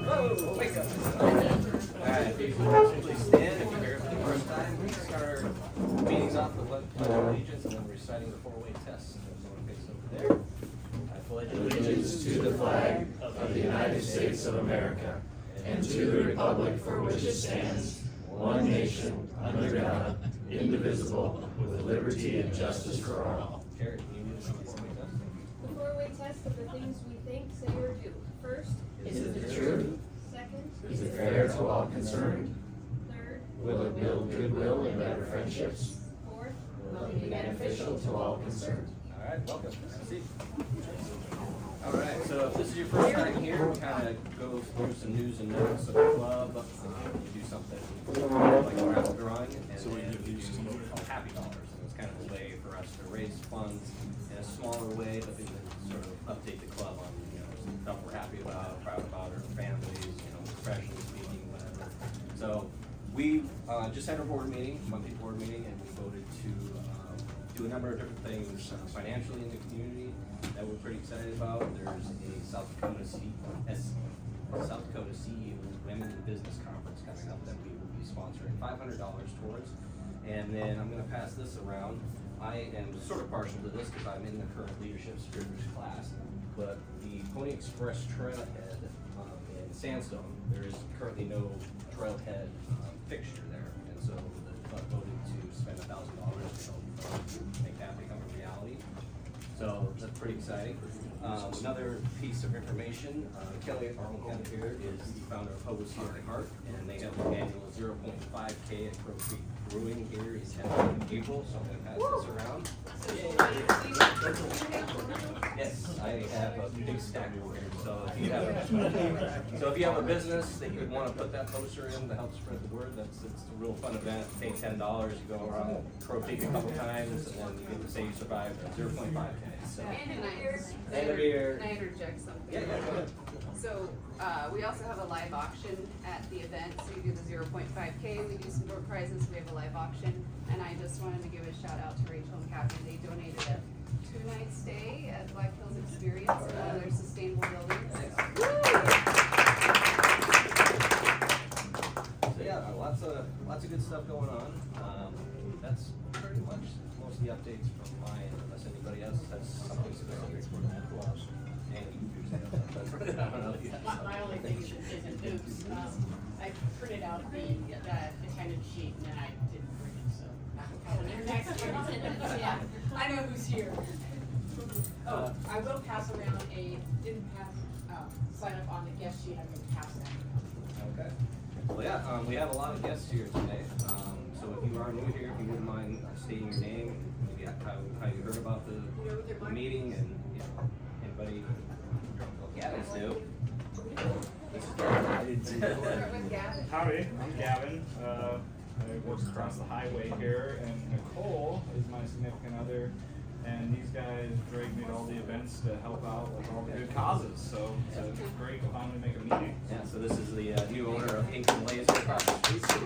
Whoa, wake up. Alright, please stand if you're here for the first time. We start our meetings off with pledge of allegiance and then reciting the four-way test. So someone face over there. I pledge Allegiance to the flag of the United States of America and to the republic for which it stands, one nation, under God, indivisible, with liberty and justice for all. Carrie, can you do the four-way test? The four-way test of the things we think, say, or do. First, Is it the truth? second, Is it fair to all concerned? third, Will it build goodwill and better friendships? fourth, Will it be beneficial to all concerned? Alright, welcome. Have a seat. Alright, so if this is your first time here, we kind of go through some news and notes of the club. We do something like a raffle drawing, and then we do called Happy Dollars. And it's kind of a way for us to raise funds in a smaller way, but then sort of update the club on, some stuff we're happy about, proud about, our families, professionally speaking, whatever. So we just had our board meeting, monthly board meeting, and we voted to do a number of different things financially in the community that we're pretty excited about. There's a South Dakota CEO Women in Business Conference coming up that we will be sponsoring $500 towards. And then I'm going to pass this around. I am sort of partial to this because I'm in the current leadership Spearfish class, but the Pony Express Trailhead in Sandstone, there is currently no trailhead fixture there, and so the club voted to spend $1,000 to help make that become a reality. So that's pretty exciting. Another piece of information, Kelly Arnold here is the founder of Hobos Here at Heart, and they have an annual 0.5K at Crow Creek Brewing here in April, so I'm going to pass this around. Yes, I have a big stack over here, so if you have a business that you would want to put that poster in to help spread the word, it's a real fun event. Pay $10, you go around Crow Creek a couple times, and then you get to say you survived 0.5K. So. and a beer. Can I interject something? Yeah, go ahead. So, we also have a live auction at the event, so we do the 0.5K, we do some door prizes, we have a live auction, and I just wanted to give a shout out to Rachel and Cappie. They donated a 2-night stay at Black Hills Experience in one of their sustainable buildings. So yeah, lots of good stuff going on. That's pretty much most of the updates from my end, unless anybody else has something specific for that. My only thing is oops. I printed out the attendance sheet and then I didn't bring it, so I'll come in next year. Yeah, I know who's here. Oh, I will pass around sign up on the guest sheet. I'm going to pass that. Okay. Well, yeah, we have a lot of guests here today. So if you are new here, if you wouldn't mind stating your name, maybe how you heard about the meeting, and anybody. Gavin's new. Howdy, I'm Gavin. I work across the highway here, and Nicole is my significant other. And these guys drag me to all the events to help out with all the good causes. So it's great to finally make a meeting. Yeah, so this is the new owner of Ink and Laser across the street. So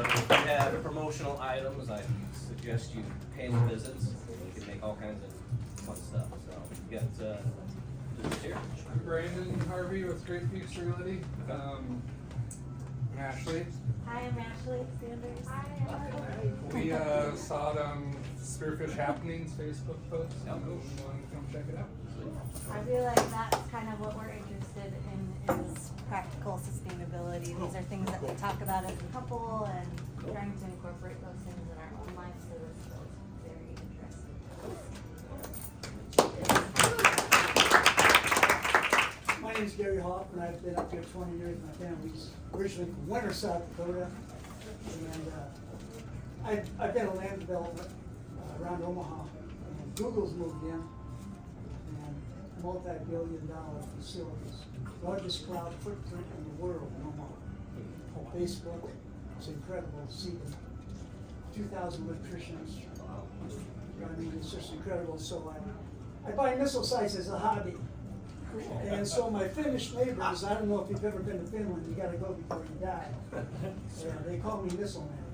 if you have promotional items, I suggest you pay the visits. You can make all kinds of fun stuff. So you got this here. I'm Brandon Harvey with Great Peaks Realty. I'm Ashley. Hi, I'm Ashley Sanders. We saw it on Spearfish Happenings Facebook post, and we wanted to come check it out. I feel like that's kind of what we're interested in is practical sustainability. These are things that we talk about as a couple and trying to incorporate those things in our own lives, so this feels very interesting. My name's Gary Hoff, and I've been up here 20 years. My family's originally from Winter, South Dakota, and I've been a land developer around Omaha. And Google's moved in, and multi-billion-dollar facilities, largest cloud footprint in the world in Omaha. Facebook, it's incredible to see the 2,000 electricians. I mean, it's just incredible. So I buy missile sites as a hobby. And so my Finnish neighbors, I don't know if you've ever been to Finland, you gotta go before you die. They call me Missile Man.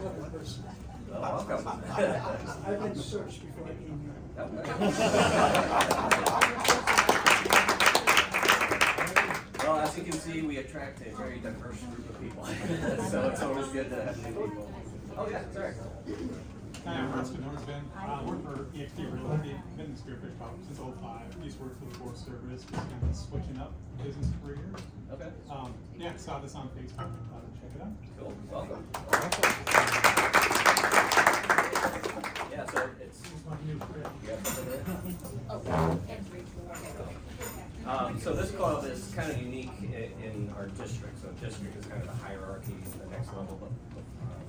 Lovely person. Welcome. I've been searched before I came here. Usually we attract a very diverse group of people, so it's always good to have new people. Oh yeah, sorry. Hi, I'm Rustin Northman. I work for Cappie Rachel. I've been in Spearfish probably since '05. Used to work for the Forest Service, just kind of switching up business career. Okay. Yeah, saw this on Facebook. Thought I'd check it out. Cool. Welcome. Yeah, so it's. You have something there? So this club is kind of unique in our district. So district is kind of the hierarchy, the next level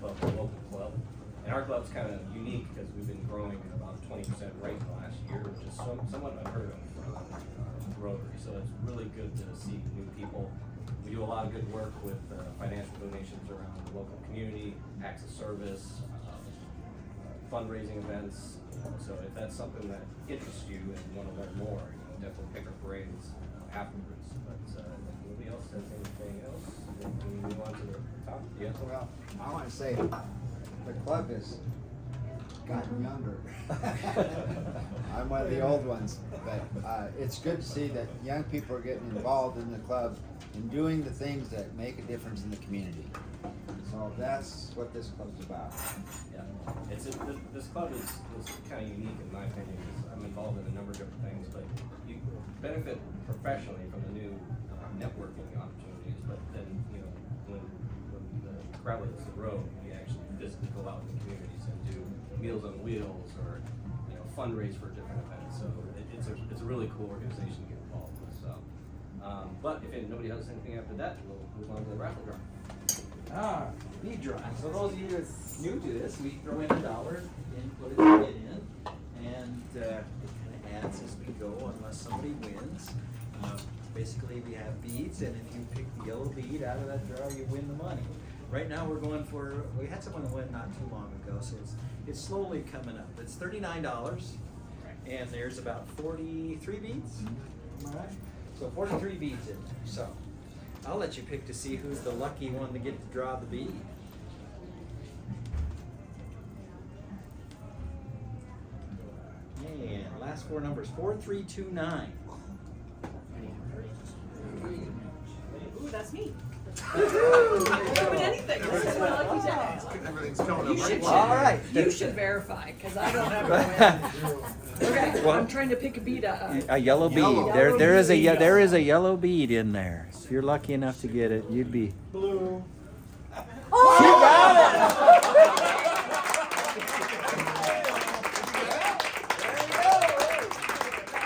above the local club. And our club's kind of unique because we've been growing at about 20% rate in the last year, which is somewhat unheard of for Rotary. So it's really good to see new people. We do a lot of good work with financial donations around the local community, acts of service, fundraising events. So if that's something that interests you and you want to learn more, definitely pick our brains afterwards. But nobody else has anything else? We move on to the top. Yes. Well, I want to say the club has gotten younger. I'm one of the old ones, but it's good to see that young people are getting involved in the club and doing the things that make a difference in the community. So that's what this club's about. Yeah, this club is kind of unique in my opinion because I'm involved in a number of different things, but you benefit professionally from the new networking opportunities. But then when the crowd hits the road, we actually physically go out in the communities and do Meals on Wheels or fundraise for different events. So it's a really cool organization to get involved with. So, but if nobody has anything after that, we'll move on to the raffle draw. Bead drawing. So those of you that's new to this, we throw in $1 and put a bid in, and it kind of adds as we go unless somebody wins. Basically, we have beads, and if you pick the yellow bead out of that draw, you win the money. Right now, we're going for. We had someone win not too long ago, so it's slowly coming up. It's $39, and there's about 43 beads. Am I right? So 43 beads in there. So I'll let you pick to see who's the lucky one to get to draw the bead. And last four numbers, 4329. Ooh, that's me. I don't win anything. This is my lucky day. Everything's coming up. All right. You should verify, because I don't ever win. Okay, What? I'm trying to pick a bead. A yellow bead. Yellow There is a bead. yellow bead in there. If you're lucky enough to get it, you'd be. Blue. Oh! You got it.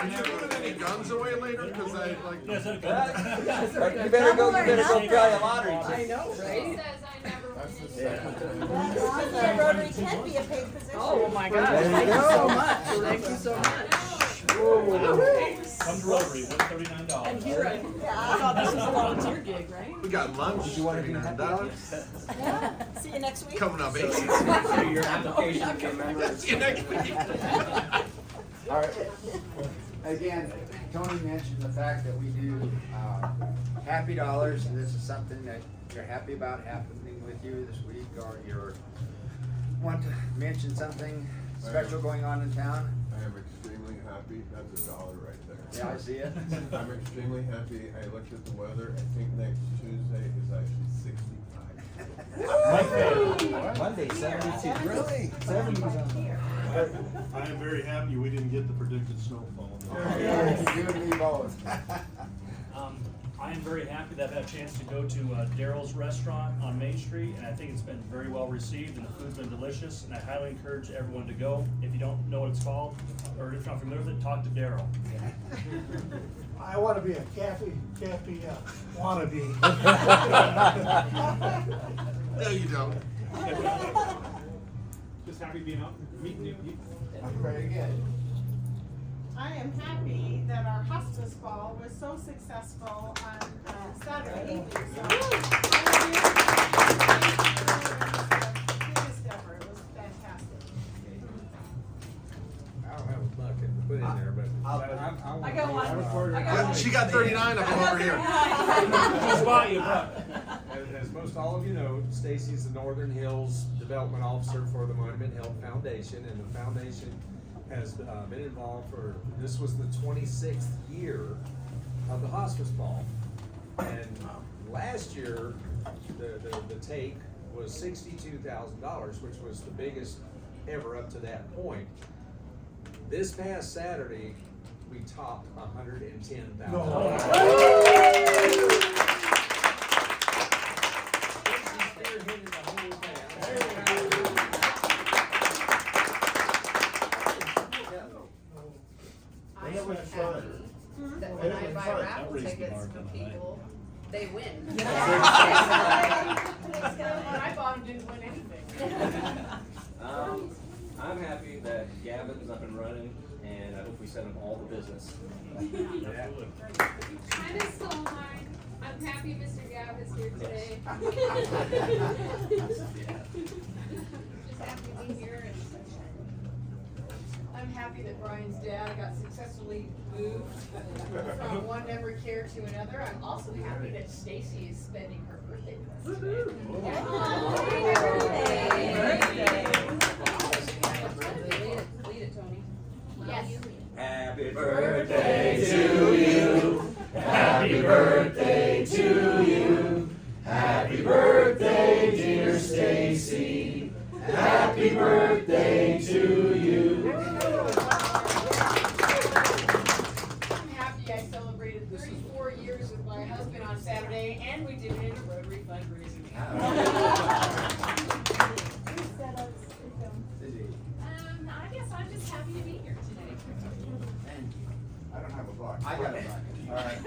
Are you giving any guns away later? Because I like. You better go try a lottery. I know, He right? says I never win anything. That's awesome. Rotary can be a paid position. Oh my gosh, There you thank you go. so much. Thank you so much. Come to Rotary, $139. And here I thought this was a volunteer gig, right? We got lunch. Did you want to do $100? Yeah. See you next week. Coming up. So your application to be a member. See you next week. All right. Again, Tony mentioned the fact that we do Happy Dollars, and this is something that you're happy about happening with you this week, or you want to mention something special going on in town. I am extremely happy. That's $1 right there. Yeah, I see it. I'm extremely happy. I looked at the weather. I think next Tuesday is actually 65. Monday, 72. Really? 70 was on there. I am very happy we didn't get the predicted snowfall. Yeah, you and me both. I am very happy that I've had a chance to go to Daryl's restaurant on Main Street, and I think it's been very well received, and the food's been delicious, and I highly encourage everyone to go. If you don't know what it's called, or if you're not familiar with it, talk to Daryl. I want to be a Cappie wannabe. No, you don't. Just happy being out, meeting new people. Very good. I am happy that our hospice ball was so successful on Saturday evening. So, biggest ever. It was fantastic. I don't have a bucket to put in there, but I got one. she got 39 of them over here. Spot you, bro. As most all of you know, Stacy's the Northern Hills Development Officer for the Monument Health Foundation, and the foundation has been involved this was the 26th year of the hospice ball. And last year, the take was $62,000, which was the biggest ever up to that point. This past Saturday, we topped $110,000. I am happy that when I buy raffle tickets for people, they win. When I bought them, didn't win anything. I'm happy that Gavin's up and running, and I hope we send him all the business. Kind of stole mine. I'm happy Mr. Gav is here today. Just happy to be here. I'm happy that Brian's dad got successfully moved from one memory care to another. I'm also happy that Stacy is spending her birthday with us today. Lead it, Tony. Yes. Happy Birthday to you. Happy birthday to you. Happy birthday, dear Stacy. Happy birthday to you. I'm happy I celebrated 34 years with my husband on Saturday, and we did it in a Rotary fundraiser. I guess I'm just happy to be here today. I don't have a block. I got it. Alright.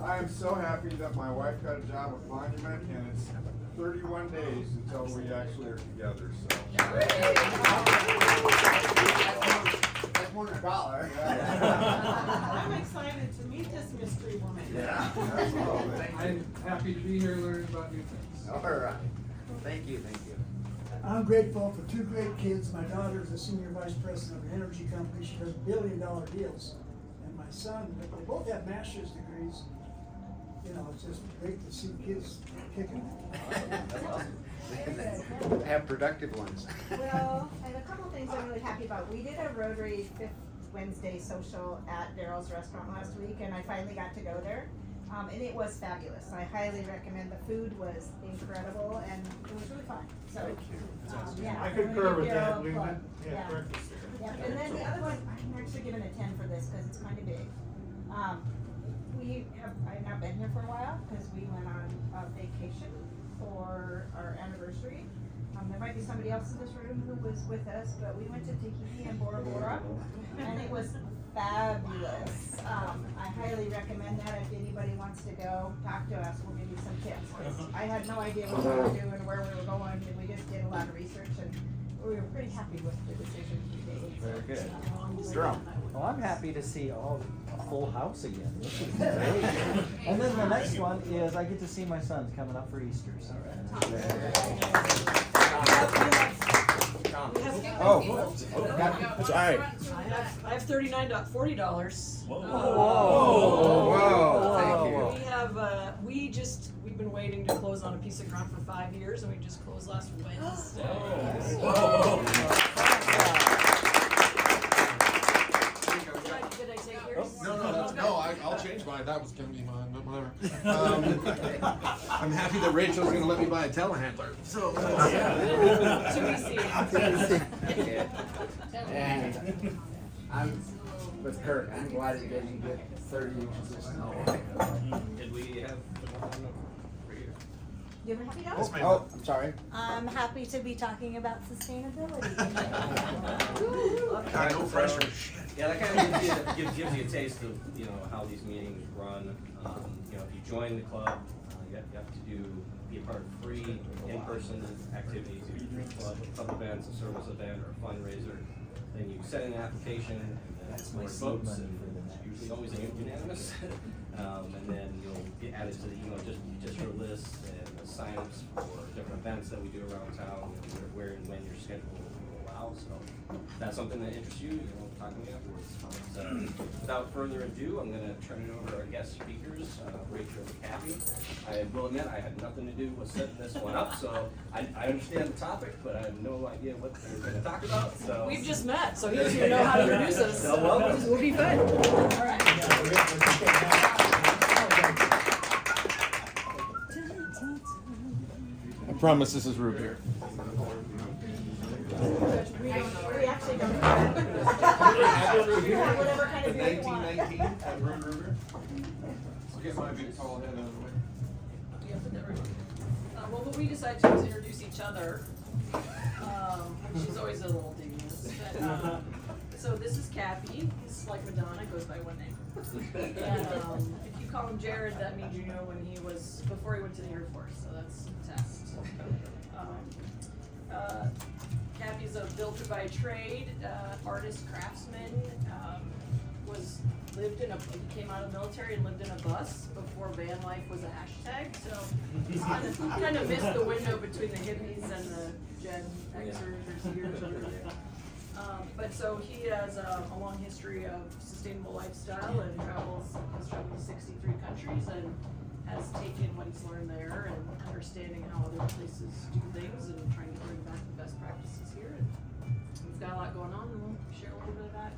I am so happy that my wife got a job with Monument, and it's 31 days until we actually are together, so. That's more than a dollar. I'm excited to meet this mystery woman. Yeah. I'm happy to be here learning about new things. All right. Thank you, thank you. I'm grateful for two great kids. My daughter is a senior vice president of an energy company. She does billion-dollar deals. And my son, they both have master's degrees. You know, it's just great to see kids kicking. That's awesome. Have productive ones. Well, and a couple things I'm really happy about. We did a Rotary Fifth Wednesday social at Daryl's Restaurant last week, and I finally got to go there. And it was fabulous. I highly recommend. The food was incredible, and it was really fun. So, yeah. I concur with that. Daryl We Club. had Yeah. breakfast there. Yeah, and then the other one, I'm actually giving a 10 for this because it's kind of big. I've not been here for a while because we went on a vacation for our anniversary. There might be somebody else in this room who was with us, but we went to Tahiti and Bora Bora, and it was fabulous. I highly recommend that. If anybody wants to go, talk to us. We'll give you some tips. 'Cause I had no idea what we were doing and where we were going, and we just did a lot of research, and we were pretty happy with the decision we made. Very good. Drum. Well, I'm happy to see a full house again. This is great. And then the next one is I get to see my sons coming up for Easter. So Oh, sorry. I have $39.40. Whoa. Whoa. Thank you. We have, we've been waiting to close on a piece of ground for 5 years, and we just closed last Wednesday. Did I take yours? No, I'll change mine. That was gonna be mine, but whatever. I'm happy that Rachel's gonna let me buy a telehandler. So. To be seen. And I'm with Kirk. I'm glad it didn't get 30 inches of snow. Did we have one for you? You have a happy dog? Oh, I'm sorry. I'm happy to be talking about sustainability. No pressure. Yeah, that kind of gives you a taste of, how these meetings run. If you join the club, you have to be a part of free in-person activities, either through club events, a service event, or a fundraiser. Then you send in an application, and then That's my more seed votes, money and for the it's next. usually always unanimous. And then you'll get added to the just your list and the signups for different events that we do around town, where and when your schedule will allow. So if that's something that interests you, talk to me afterwards. So without further ado, I'm going to turn it over to our guest speakers, Rachel and Cappie. I will admit I had nothing to do with setting this one up, so I understand the topic, but I have no idea what we're going to talk about. So We've just met, so he doesn't even know how to introduce us. So welcome. This will be fun. All right. Promise this is root beer. We actually don't. Whatever kind of beer you want. 1919 brewed root beer. Get my big tall head out of the way. Yeah, but never. Well, what we decided to do was introduce each other. She's always a little devious. But, so this is Cappie. He's like Madonna, goes by one name. And if you call him Jared, that means you know when he was, before he went to the Air Force, so that's a test. Cappie's a builder by trade, artist, craftsman, he came out of the military and lived in a bus before van life was a hashtag, so he's kind of missed the window between the hippies and the Gen Xers or Zers. But so he has a long history of sustainable lifestyle and has traveled to 63 countries and has taken what he's learned there and understanding how other places do things and trying to bring back the best practices here. And we've got a lot going on, and we'll share a little bit of that.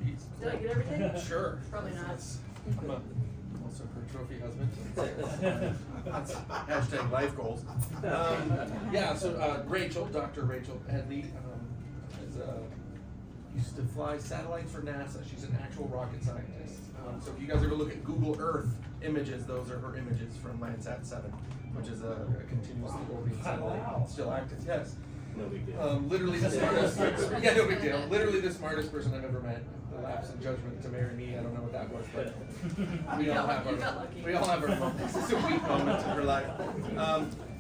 Jeez. Did I get everything? Sure. Probably not. I'm also her trophy husband. That's hashtag life goals. Yeah, so Rachel, Dr. Rachel Headley, used to fly satellites for NASA. She's an actual rocket scientist. So if you guys ever look at Google Earth images, those are her images from Landsat 7, which is a continuously orbiting satellite. Wow. Still active, yes. No big deal. Literally the smartest, yeah, no big deal. Literally the smartest person I've ever met. The lapse in judgment to marry me, I don't know what that was, but we all have our moments. This is a weak moment in her life.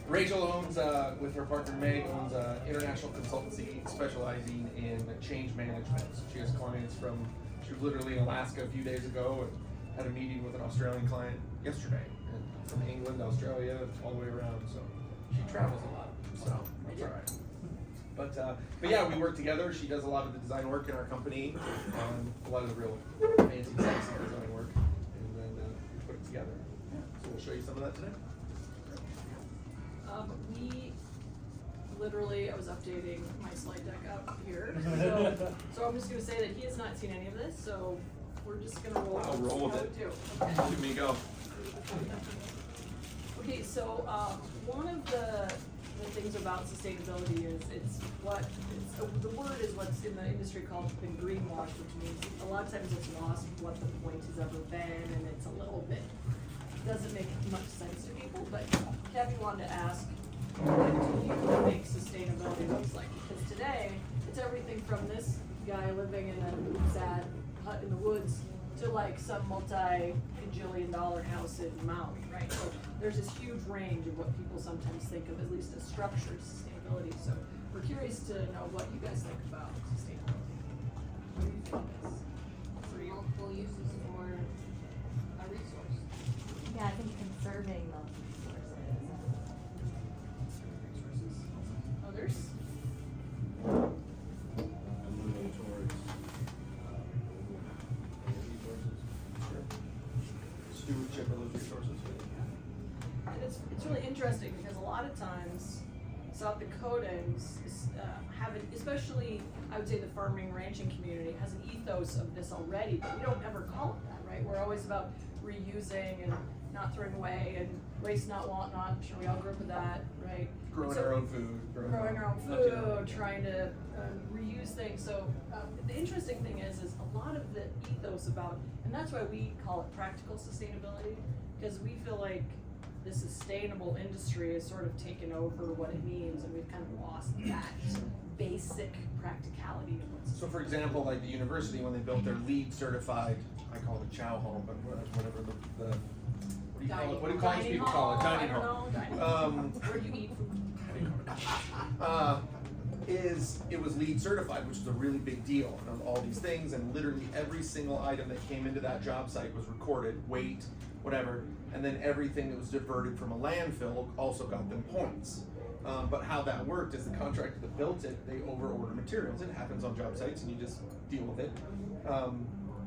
Rachel owns, with her partner Meg, owns an international consultancy specializing in change management. She has clients she was literally in Alaska a few days ago and had a meeting with an Australian client yesterday. And from England, Australia, all the way around. So she travels a lot, so that's all right. But yeah, we work together. She does a lot of the design work in our company, a lot of the real fancy, sexy design work, and then we put it together. So we'll show you some of that today. We literally, I was updating my slide deck up here, so I'm just gonna say that he has not seen any of this, so we're just gonna roll. I'll roll with it. Too. Let me go. Okay, so one of the things about sustainability is the word is what's in the industry called been greenwashed, which means a lot of times it's lost what the point has ever been, and it's a little bit doesn't make much sense to people. But Cappie wanted to ask, what do you think sustainability looks like? Because today it's everything from this guy living in a sad hut in the woods to like some multi-bajillion-dollar house in Maui, right? So there's this huge range of what people sometimes think of, at least as structured sustainability. So we're curious to know what you guys think about sustainability. What do you think is for you? Multiple uses for a resource. Yeah, I think conserving those resources. Others? Stewardship of those resources. And it's really interesting because a lot of times South Dakotans have it, especially I would say the farming ranching community has an ethos of this already, but we don't ever call it that, right? We're always about reusing and not throwing away and waste not, want not. I'm sure we all grew up with that, right? Growing our own food. Growing our own food, trying to reuse things. So the interesting thing is a lot of the ethos about, and that's why we call it practical sustainability, because we feel like the sustainable industry has sort of taken over what it means, and we've kind of lost that basic practicality of what's. So for example, like the university, when they built their LEED certified, I call it a chow home, but whatever the what do you call it? What do college people call it? Dining home. Where do you eat food? It was LEED certified, which is a really big deal, and all these things, and literally every single item that came into that job site was recorded, weight, whatever, and then everything that was diverted from a landfill also got them points. But how that worked is the contractor that built it, they over-order materials. It happens on job sites, and you just deal with it.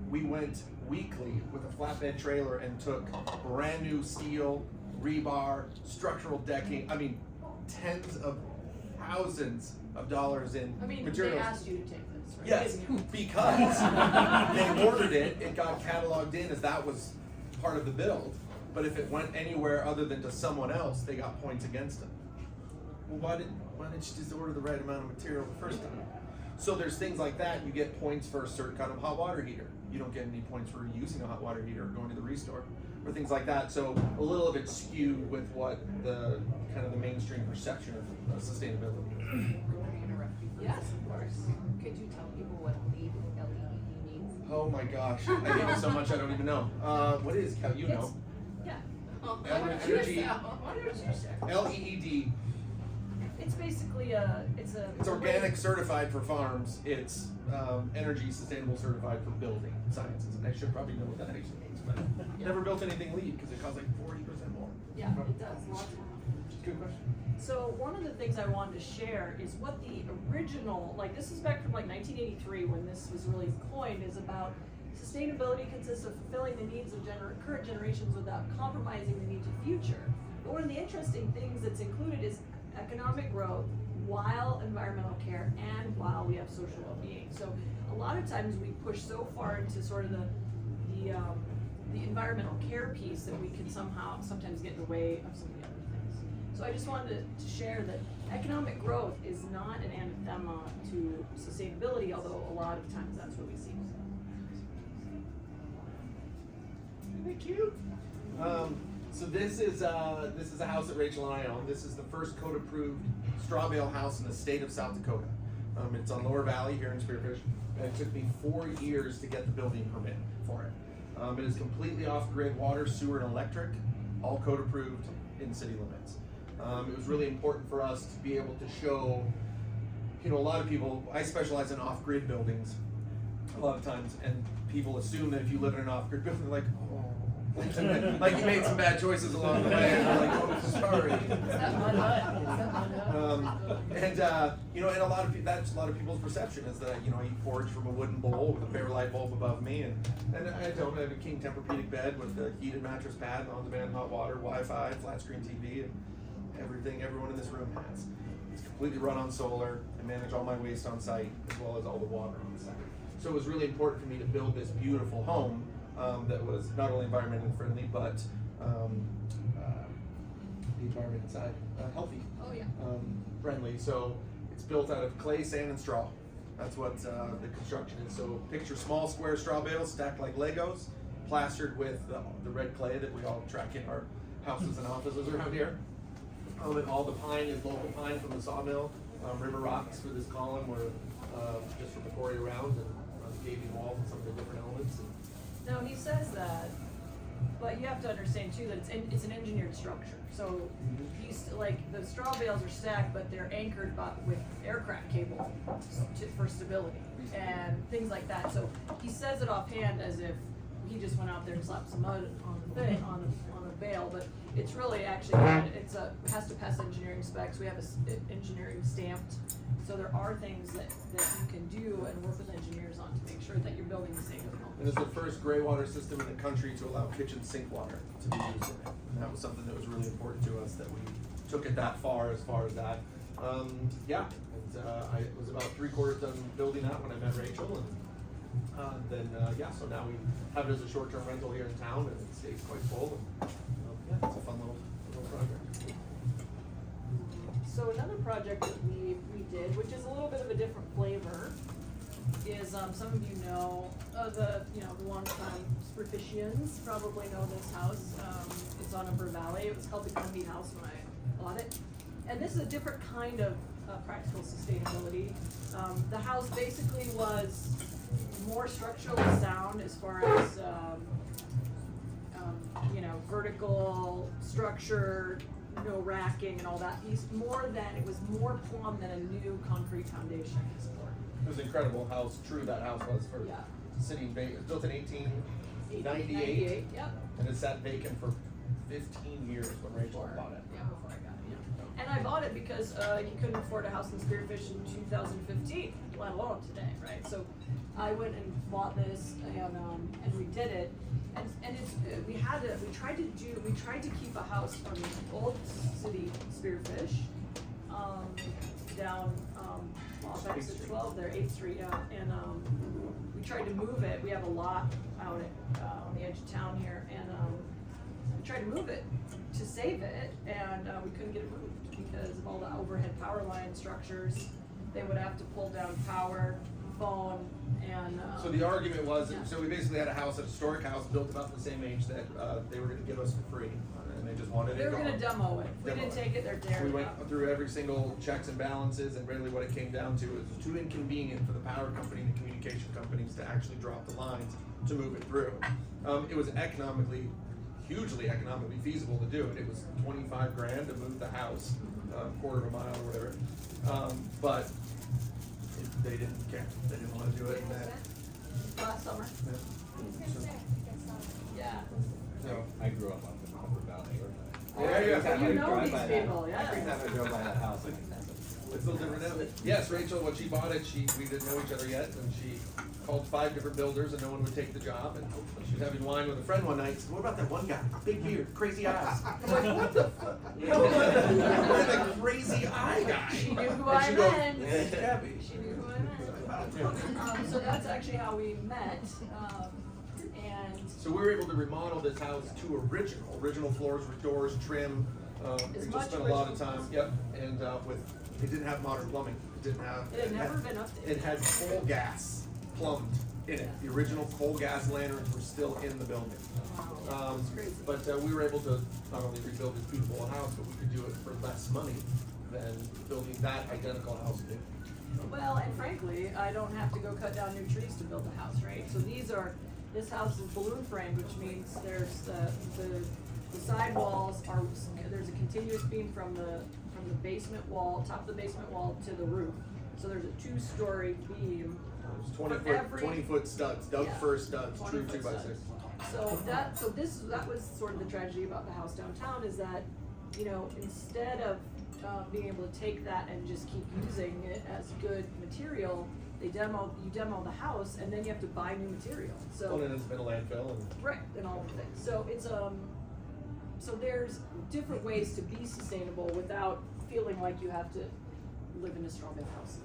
We went weekly with a flatbed trailer and took brand new steel, rebar, structural decking, tens of thousands of dollars in materials. They asked you to take this, right? Yes, because they ordered it, it got cataloged in as that was part of the build. but if it went anywhere other than to someone else, they got points against them. Well, why didn't you just order the right amount of material the first time? So there's things like that. You get points for a certain kind of hot water heater. You don't get any points for using a hot water heater or going to the restore or things like that. So a little of it's skewed with what the kind of the mainstream perception of sustainability is. Can I interrupt you? Yes, of course. Could you tell people what LEED means? Oh my gosh, I hate it so much I don't even know. What is you know? Yeah. Energy. LEED. It's basically it's organic certified for farms. It's energy sustainable certified for building sciences. And I should probably know what that actually means, but never built anything LEED because it costs like 40% more. Yeah, it does. Good question. So one of the things I wanted to share is what the original, like this is back from like 1983 when this was really coined, is about sustainability consists of fulfilling the needs of current generations without compromising the needs of future. But one of the interesting things that's included is economic growth while environmental care and while we have social well-being. So a lot of times we push so far into sort of the environmental care piece that we can sometimes get in the way of some of the other things. So I just wanted to share that economic growth is not an anathema to sustainability, although a lot of times that's what we see. Isn't that cute? So this is a house that Rachel and I own. This is the first code-approved straw bale house in the state of South Dakota. It's on Lower Valley here in Spearfish, and it took me 4 years to get the building permit for it. It is completely off-grid water, sewer, and electric, all code-approved in city limits. It was really important for us to be able to show, a lot of people, I specialize in off-grid buildings a lot of times, and people assume that if you live in an off-grid building, they're like, oh, like you made some bad choices along the way, and they're like, oh, sorry. And a lot of that's a lot of people's perception is that I eat porridge from a wooden bowl with a bare light bulb above me, and I don't have a king Tempur-Pedic bed with a heated mattress pad, on-demand hot water, Wi-Fi, flat screen TV, and everything everyone in this room has. It's completely run on solar. I manage all my waste on site as well as all the water on site. So it was really important for me to build this beautiful home that was not only environmentally friendly, but the environment inside healthy, friendly. So it's built out of clay, sand, and straw. That's what the construction is. So picture small square straw bales stacked like Legos, plastered with the red clay that we all track in our houses and offices around here. And all the pine is local pine from the sawmill. River rocks for this column were just from the quarry around, and the paving walls and some of the different elements. No, he says that, but you have to understand too that it's an engineered structure. So like the straw bales are stacked, but they're anchored with aircraft cable for stability and things like that. So he says it offhand as if he just went out there and slapped some mud on the thing on a bale, but it's really actually has to pass engineering specs. We have engineering stamped. So there are things that you can do and work with engineers on to make sure that you're building the same home. And it's the first gray water system in the country to allow kitchen sink water to be used in it. And that was something that was really important to us, that we took it that far as that. I was about 3/4 done building that when I met Rachel, and so now we have it as a short-term rental here in town, and it stays quite full. And it's a fun little project. So another project that we did, which is a little bit of a different flavor, is some of you know the longtime Spearfishians probably know this house. It's on Upper Valley. It was called the Cappie House when I bought it, and this is a different kind of practical sustainability. The house basically was more structurally sound as far as vertical structure, no racking and all that piece. It was more plumb than a new concrete foundation support. It was incredible how true that house was for sitting vacant. It was built in 1898. Yep. And it sat vacant for 15 years when Rachel bought it. Yeah, before I got it. Yeah. And I bought it because you couldn't afford a house in Spearfish in 2015, let alone today, right? So I went and bought this and we did it. And we tried to keep a house from the old city Spearfish down off exit 12 there, 8th Street, and we tried to move it. We have a lot out on the edge of town here, and we tried to move it to save it, and we couldn't get it moved because of all the overhead power line structures. They would have to pull down power, phone, and. So the argument was, so we basically had a house, a historic house, built about the same age that they were gonna give us for free, and they just wanted it They were gone. gonna demo it. If we Demo didn't it. take it, they're tearing We it went up. through every single checks and balances, and really what it came down to is it was too inconvenient for the power company and the communication companies to actually drop the lines to move it through. It was hugely economically feasible to do it. It was 25 grand to move the house, quarter of a mile or whatever. But they didn't care. They didn't want to do it. And Last summer. Yeah. so, I grew up on the Copper Valley. Yeah. You know these people, yeah. Every time I drove by that house, I can sense it. it's a little different now. Yes, Rachel, when she bought it, we didn't know each other yet, and she called 5 different builders, and no one would take the job. And she was having wine with a friend one night. And said, "What about that one guy? Big beard, crazy eyes." I'm like, "What the fuck? No, the crazy eye guy." She knew who And I she goes, meant. "It's Cappie." She knew who I meant. So that's actually how we met, and So we were able to remodel this house to original floors with doors, trim. As We just much spent a lot of original time. Yep, and it didn't have modern plumbing. It didn't have. it had never been updated. It had coal gas plumbed in it. The original coal gas lanterns were still in the building. It's crazy. But we were able to not only rebuild this beautiful house, but we could do it for less money than building that identical house new. Well, and frankly, I don't have to go cut down new trees to build a house, right? So this house is balloon framed, which means there's the side walls are, there's a continuous beam from the basement wall, top of the basement wall to the roof. So there's a 2-story beam. It was for 20 foot studs, dug Yeah, first studs, 20 true foot 2x6. studs. So that was sort of the tragedy about the house downtown, is that, you know, instead of being able to take that and just keep using it as good material, you demo the house and then you have to buy new material. So Well, then it's been a landfill and. right, and all of the things. So it's so there's different ways to be sustainable without feeling like you have to live in a straw bale house.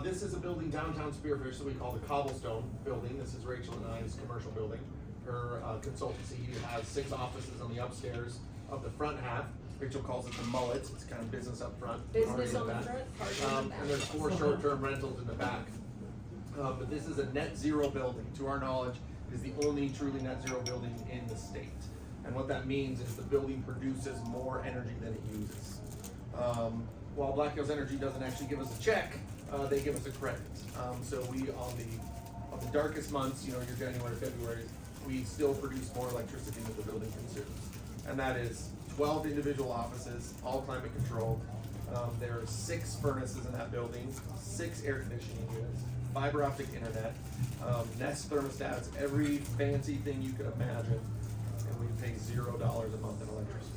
This is a building downtown Spearfish that we call the Cobblestone Building. This is Rachel and I's commercial building. Her consultancy has 6 offices on the upstairs of the front half. Rachel calls it the mullets. It's kind of business up front. Business party in on the back. front, party in the back. And there's 4 short-term rentals in the back. But this is a net zero building. To our knowledge, it is the only truly net zero building in the state. And what that means is the building produces more energy than it uses. While Black Hills Energy doesn't actually give us a check, they give us a credit. So we, on the darkest months, you know, your January, February, we still produce more electricity than the building consumes. And that is 12 individual offices, all climate controlled. There are 6 furnaces in that building, 6 air conditioning units, fiber optic internet, Nest thermostats, every fancy thing you could imagine. And we pay $0 a month in electricity.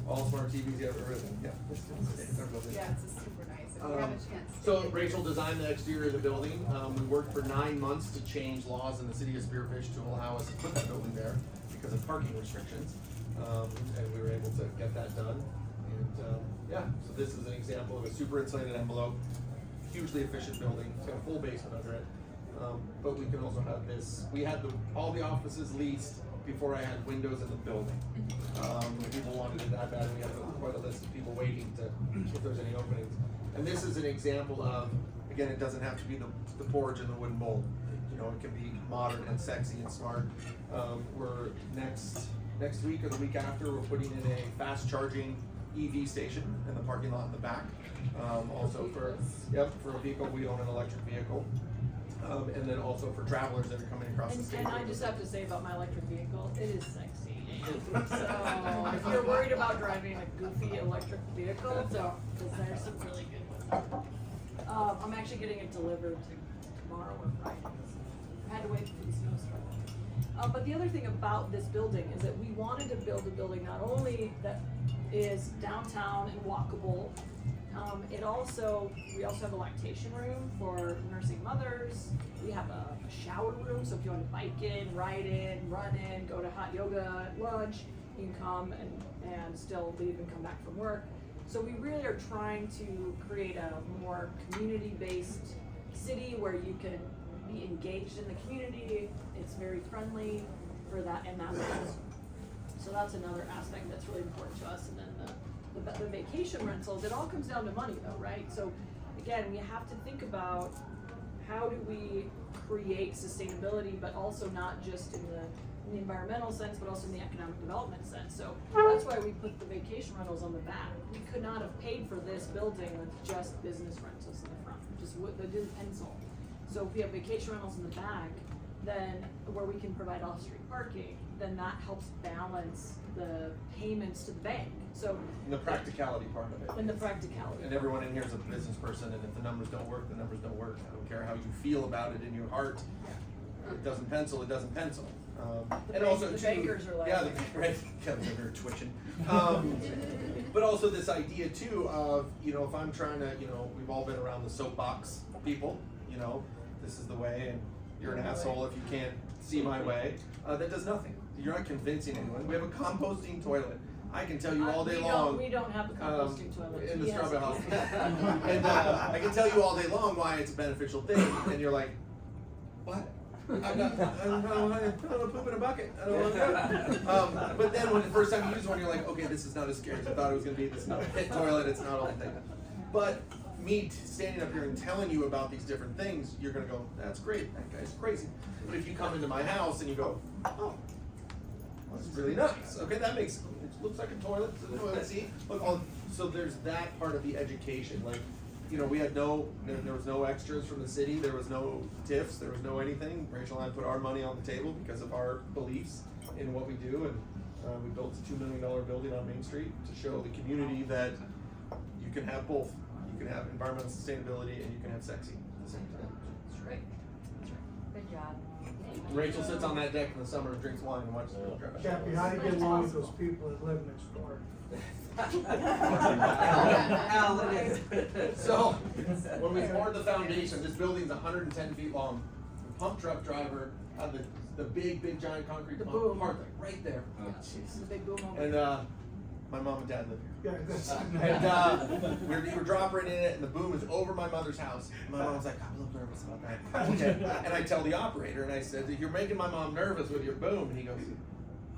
All smart TVs, everything, yeah. Yeah, it's a super nice, if you have a chance. So Rachel designed the exterior of the building. We worked for 9 months to change laws in the city of Spearfish to allow us to put the building there because of parking restrictions. And we were able to get that done. And yeah, so this is an example of a super insulated envelope, hugely efficient building. It's got a full basement under it. But we can also have this. We had all the offices leased before I had windows in the building. People wanted it that bad. We had quite a list of people waiting to if there's any openings. And this is an example of, again, it doesn't have to be the porch and the wooden bowl. You know, it can be modern and sexy and smart. We're next week or the week after, we're putting in a fast charging EV station in the parking lot in the back. Also for a vehicle, we own an electric vehicle. And then also for travelers that are coming across the state. And I just have to say about my electric vehicle, it is sexy. So if you're worried about driving a goofy electric vehicle, don't, because there's some really good ones. I'm actually getting it delivered tomorrow or Friday. I had to wait for the snowstorm. But the other thing about this building is that we wanted to build a building not only that is downtown and walkable. We also have a lactation room for nursing mothers. We have a shower room, so if you want to bike in, ride in, run in, go to hot yoga at lunch, you can come and still leave and come back from work. So we really are trying to create a more community-based city where you can be engaged in the community, it's very friendly for that, and that sense. So that's another aspect that's really important to us. And then the vacation rentals, it all comes down to money though, right? So again, we have to think about how do we create sustainability, but also not just in the environmental sense, but also in the economic development sense. So that's why we put the vacation rentals on the back. We could not have paid for this building with just business rentals in the front, just wood, they did pencil. So if we have vacation rentals in the back, then where we can provide off-street parking, then that helps balance the payments to the bank. So And the practicality part of it. and the practicality. And everyone in here is a business person, and if the numbers don't work, the numbers don't work. I don't care how you feel about it in your heart. It doesn't pencil, it doesn't pencil. And also the too, bankers are like, yeah, right, Kevin's over here twitching. But also this idea too of, you know, if I'm trying to, you know, we've all been around the soapbox people, you know, this is the way, and you're an asshole if you can't see my way. That does nothing. You're not convincing anyone. We have a composting toilet. I can tell you all day long. We don't have a composting toilet. In the Yes. Strawberry House. And I can tell you all day long why it's a beneficial thing, and you're like, what? I don't want to poop in a bucket. I don't want to. But then when the first time you use one, you're like, okay, this is not as scary as I thought it was going to be. This is not a pit toilet. It's not all the thing. But me standing up here and telling you about these different things, you're going to go, that's great. That guy's crazy. But if you come into my house and you go, oh, that's really nice. Okay, that makes, it looks like a toilet. It's a toilet seat. Look, so there's that part of the education. Like, you know, we had there was no extras from the city, there was no TIFs, there was no anything. Rachel and I put our money on the table because of our beliefs in what we do, and we built a $2 million building on Main Street to show the community that you can have both. You can have environmental sustainability and you can have sexy at the same time. That's right. Good job. Rachel sits on that deck in the summer and drinks wine and watches the drive. Cappie, how do you get along with those people that live next door? So, when we poured the foundation, this building's 110 feet long. The pump truck driver had the big giant concrete pump boom. parked right there. The big boom over. And my mom and dad live here. Yeah, that's. And we were dropping in it, and the boom is over my mother's house. And my mom's like, I'm a little nervous about that. Okay. And I tell the operator, and I said, you're making my mom nervous with your boom. And he goes,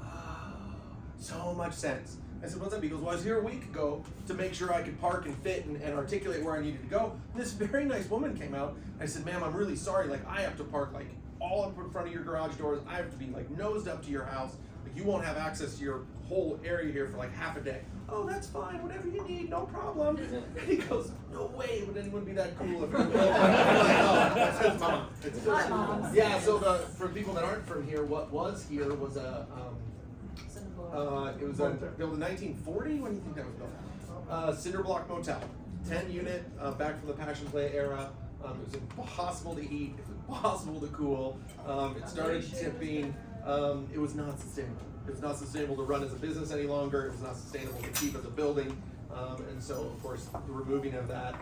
oh, so much sense. I said, what's up? He goes, well, I was here a week ago to make sure I could park and fit and articulate where I needed to go. And this very nice woman came out. I said, ma'am, I'm really sorry. Like, I have to park like all up in front of your garage doors. I have to be like nosed up to your house. Like, you won't have access to your whole area here for like half a day. Oh, that's fine. Whatever you need, no problem. And he goes, no way would anyone be that cool if I'm like, oh, that's mom. It's Hi, Mom. Yeah, so for people that aren't from here, what was here was a it was built in 1940. When do you think that was built? Cinder block motel, 10 unit, back from the Passion Play era. It was impossible to heat. It was impossible to cool. It started tipping. It was not sustainable. It was not sustainable to run as a business any longer. It was not sustainable to keep as a building. And so, of course, the removing of that.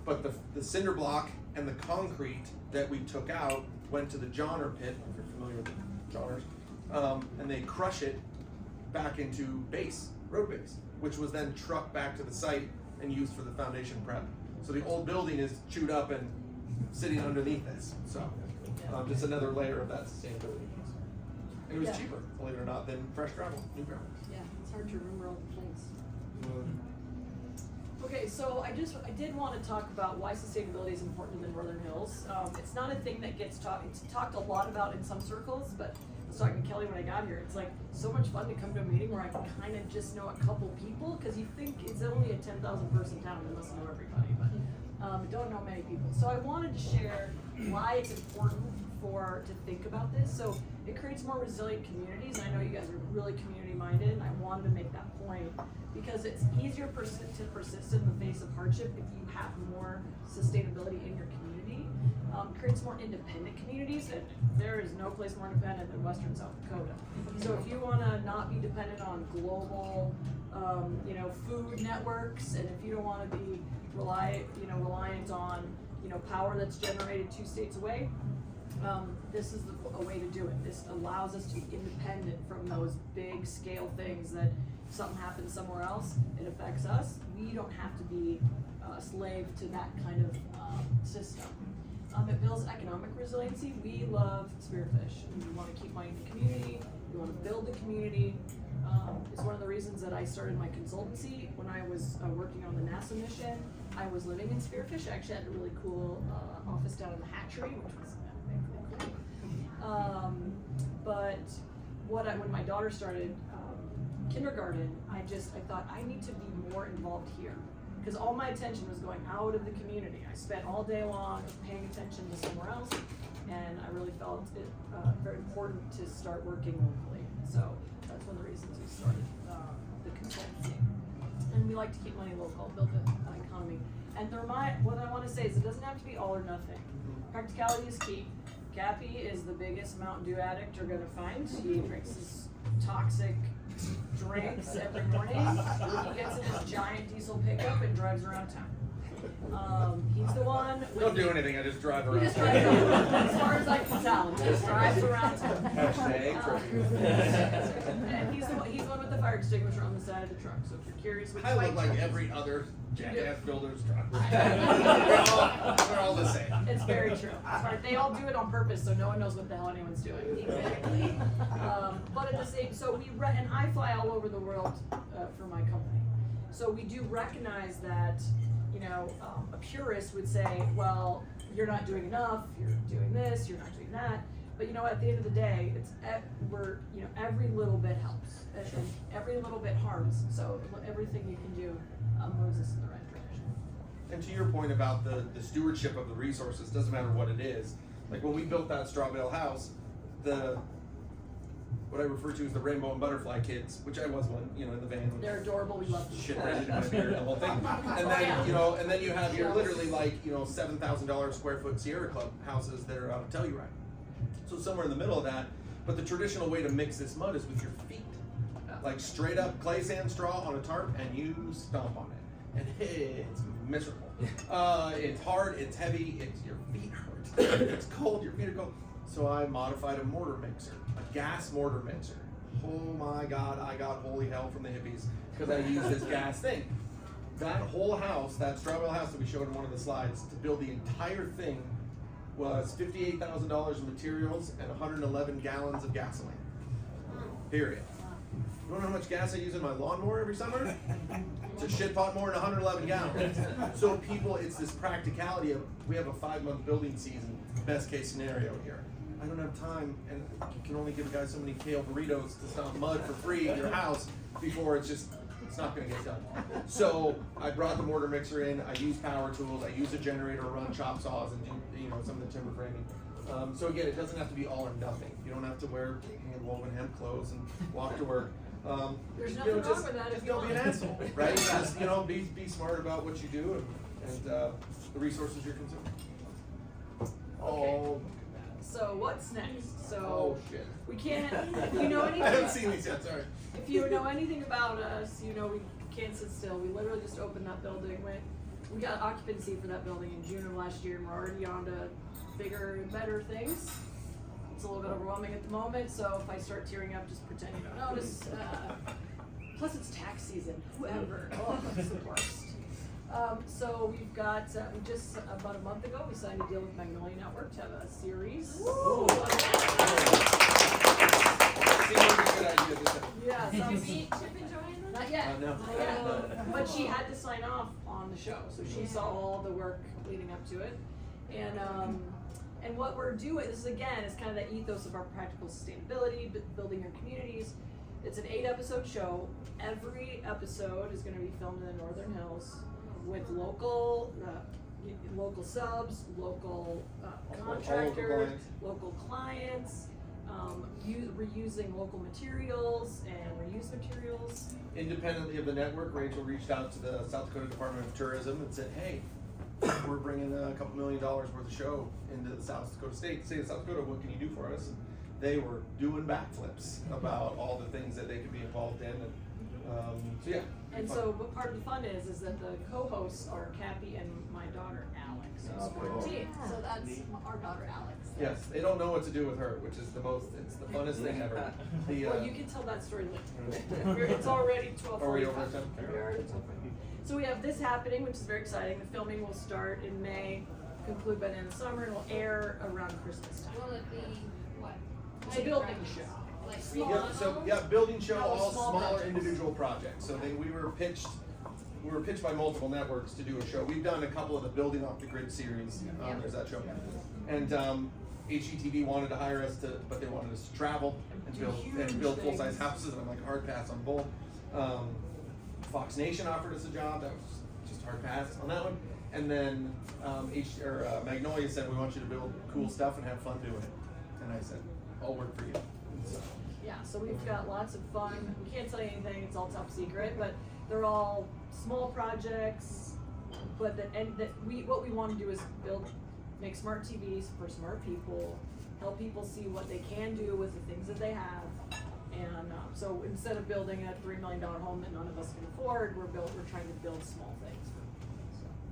But the cinder block and the concrete that we took out went to the Johnner pit, if you're familiar with the Johners, and they crush it back into road base, which was then trucked back to the site and used for the foundation prep. So the old building is chewed up and sitting underneath this. So just another layer of that sustainability piece. And it was cheaper, believe it or not, than fresh gravel, new gravel. Yeah, it's hard to remember all the things. Okay, so I did want to talk about why sustainability is important in the Northern Hills. It's not a thing that gets it's talked a lot about in some circles, but I was talking to Kelly when I got here. It's like so much fun to come to a meeting where I can kind of just know a couple people, because you think it's only a 10,000 person town, you must know everybody, but don't know many people. So I wanted to share why it's important to think about this. So it creates more resilient communities. I know you guys are really community minded, and I wanted to make that point because it's easier to persist in the face of hardship if you have more sustainability in your community. It creates more independent communities, and there is no place more independent than Western South Dakota. So if you want to not be dependent on global, food networks, and if you don't want to be reliant on power that's generated 2 states away, this is a way to do it. This allows us to be independent from those big scale things that if something happens somewhere else, it affects us. We don't have to be a slave to that kind of system. It builds economic resiliency. We love Spearfish. We want to keep money in the community. We want to build the community. It's one of the reasons that I started my consultancy. When I was working on the NASA mission, I was living in Spearfish. I actually had a really cool office down in the hatchery, which was really cool. But when my daughter started kindergarten, I thought I need to be more involved here. Because all my attention was going out of the community. I spent all day long paying attention to somewhere else, and I really felt it very important to start working locally. So that's one of the reasons we started the consultancy. And we like to keep money local, build the economy. And what I want to say is it doesn't have to be all or nothing. Practicality is key. Cappie is the biggest Mountain Dew addict you're gonna find. He drinks his toxic drinks every morning. He gets in his giant diesel pickup and drives around town. He's the one with Don't do anything, I just drive around. He just drives around, as far as I can tell, he just drives around town. And he's the one with the fire extinguisher on the side of the truck, so if you're curious which I white look like truck- every other jackass builder's truck. They're all the same. It's very true. Sorry, they all do it on purpose, so no one knows what the hell anyone's doing. Exactly. But at the same, so and I fly all over the world for my company. So we do recognize that, a purist would say, well, you're not doing enough, you're doing this, you're not doing that. But at the end of the day, every little bit helps, and every little bit harms. So everything you can do moves us in the right direction. And to your point about the stewardship of the resources, doesn't matter what it is. Like when we built that straw bale house, what I refer to as the rainbow and butterfly kids, which I was one, in the van. They're adorable, we love them. Shit right into my beard, the whole thing. And then, and then you have your literally $7,000 square foot Sierra Club houses that are out of Telluride. So somewhere in the middle of that, but the traditional way to mix this mud is with your feet. Like straight up clay sand straw on a tarp and you stomp on it. And it's miserable. It's hard, it's heavy, your feet hurt. It's cold, your feet are cold. So I modified a mortar mixer, a gas mortar mixer. Oh my God, I got holy hell from the hippies because I used this gas thing. That whole house, that straw bale house that we showed in one of the slides, to build the entire thing was $58,000 in materials and 111 gallons of gasoline. Period. You wanna know how much gas I use in my lawnmower every summer? It's a shit pot more than 111 gallons. So it's this practicality of, we have a 5-month building season, best case scenario here. I don't have time, and you can only give a guy so many kale burritos to stomp mud for free in your house before it's not gonna get done. So I brought the mortar mixer in, I use power tools, I use a generator to run chop saws and do some of the timber framing. So again, it doesn't have to be all or nothing. You don't have to wear hand-woven hemp clothes and walk to work. There's nothing wrong with that if you don't want. be an asshole, right? Just be smart about what you do and the resources you're consuming. Okay. So what's next? So Oh shit. we can't. If you know anything, I haven't seen these yet. Sorry. If you know anything about us, we can't sit still. We literally just opened that building. We got occupancy for that building in June of last year, and we're already on to bigger and better things. It's a little bit overwhelming at the moment, so if I start tearing up, just pretend you don't notice. Plus, it's tax season. Whoever. Oh, that's the worst. So we've got, just about a month ago, we signed a deal with Magnolia Network to have a series. Yeah, Did you meet Chip and Joanna? Not yet. No. Not yet. But she had to sign off on the show, so she saw all the work leading up to it. And what we're doing, this is again, is kind of the ethos of our practical sustainability, building your communities. It's an 8-episode show. Every episode is going to be filmed in the Northern Hills with local subs, local contractors, local clients, reusing local materials and reused materials. Independently of the network, Rachel reached out to the South Dakota Department of Tourism and said, hey, we're bringing a couple $1 million worth of show into the South Dakota state of South Dakota, what can you do for us? And they were doing backflips about all the things that they could be involved in. So yeah. And so, but part of the fun is that the co-hosts are Cappie and my daughter Alex. Oh, cool. So that's our daughter Alex. Yes, they don't know what to do with her, which is it's the funnest thing ever. Well, you can tell that story later. It's already 12:45. Are we over at 10? We're already at 12:45. So we have this happening, which is very exciting. The filming will start in May. conclude by the end of the summer, and will air around Christmas time. Will it be what? It's a building show. Like Small. small? So, yeah, building show, No, all small smaller projects. individual projects. So we were pitched by multiple networks to do a show. We've done a couple of the Building Off the Grid series. Yeah. There's that show. And HGTV wanted to hire us but they wanted us to travel and Do build huge full-size things. houses, and I'm like, hard pass on both. Fox Nation offered us a job, that was just a hard pass on that one. And then Magnolia said, we want you to build cool stuff and have fun doing it. And I said, I'll work for you. And so, Yeah, so we've got lots of fun. We can't tell you anything, it's all top secret, but they're all small projects. But what we want to do is make smart TVs for smart people, help people see what they can do with the things that they have. And so instead of building a $3 million home that none of us can afford, we're trying to build small things.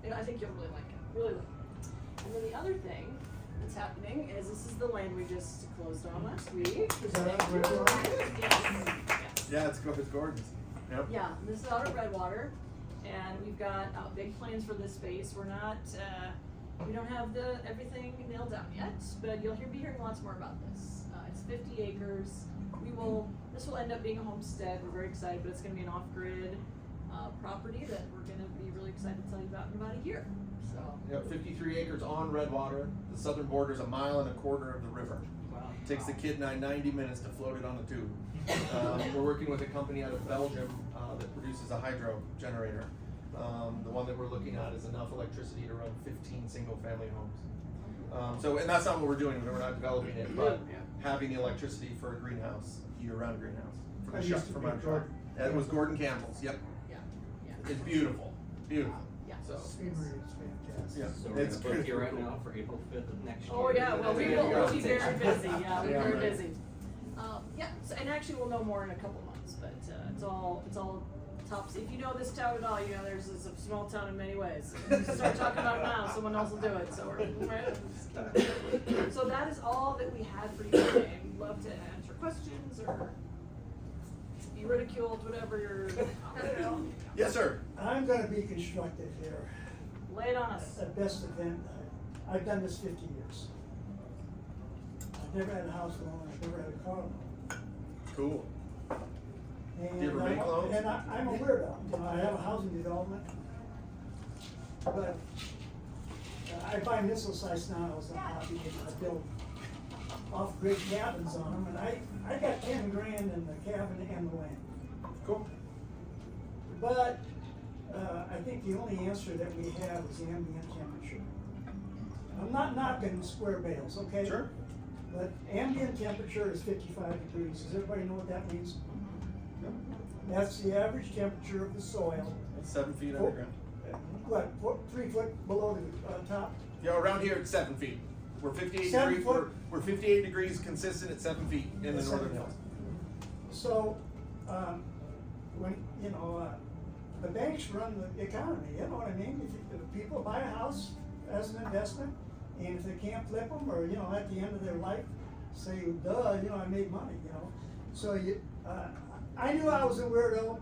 So I think you'll really like it, really like it. And then the other thing that's happening is this is the land we just closed on last week. Is that up Redwater? Yes. yeah, it's Gordon's. Yep. Yeah, this is out of Redwater, and we've got big plans for this space. We're not, we don't have everything nailed down yet, but you'll be hearing lots more about this. It's 50 acres. This will end up being a homestead. We're very excited, but it's gonna be an off-grid property that we're gonna be really excited to tell you about in about a year. So. Yep, 53 acres on Redwater. The southern border is 1.25 miles of the river. Wow. Takes the kid and I 90 minutes to float it on a tube. We're working with a company out of Belgium that produces a hydro generator. The one that we're looking at is enough electricity to run 15 single-family homes. And that's not what we're doing. We're not developing it, but having the electricity for a greenhouse, year-round greenhouse. For That the used shop, to for be my shop. Gordon. It was Gordon Campbell's. Yep. Yeah. It's beautiful. Beautiful. Yeah. So. Scenery is fantastic. Yeah. So we're It's gonna book you right cool. now for April 5th of next year. Oh yeah, well we'll be very busy. Yeah, we're Yeah, very right. busy. Yeah, so, and actually we'll know more in a couple months, but it's all tops. If you know this town at all, you know there's a small town in many ways. If you start talking about it now, someone else will do it. So so that is all that we had for you today. We'd love to answer questions or be ridiculed, whatever you're. Yes, sir. I'm gonna be constructive here. Lay it on us. At best event, I've done this 50 years. I've never had a house loan, I've never had a car loan. Cool. And Do you ever make loans? And I'm a weirdo, you know, I have a housing development. But I buy missile sites now as a hobby, and I build off-grid cabins on them, and I got 10 grand in the cabin and the land. Cool. But I think the only answer that we have is the ambient temperature. I'm not knocking square bales, okay? Sure. But ambient temperature is 55 degrees. Does everybody know what that means? That's the average temperature of the soil. That's 7 feet underground. What, 3 foot below the top? Yeah, around here it's 7 feet. We're 58 7 degrees. foot? We're 58 degrees consistent at 7 feet in the northern hills. So, when, you know, the banks run the economy, you know what I mean? If people buy a house as an investment, and if they can't flip them, or, you know, at the end of their life, say, duh, you know, I made money, you know? So I knew I was a weirdo.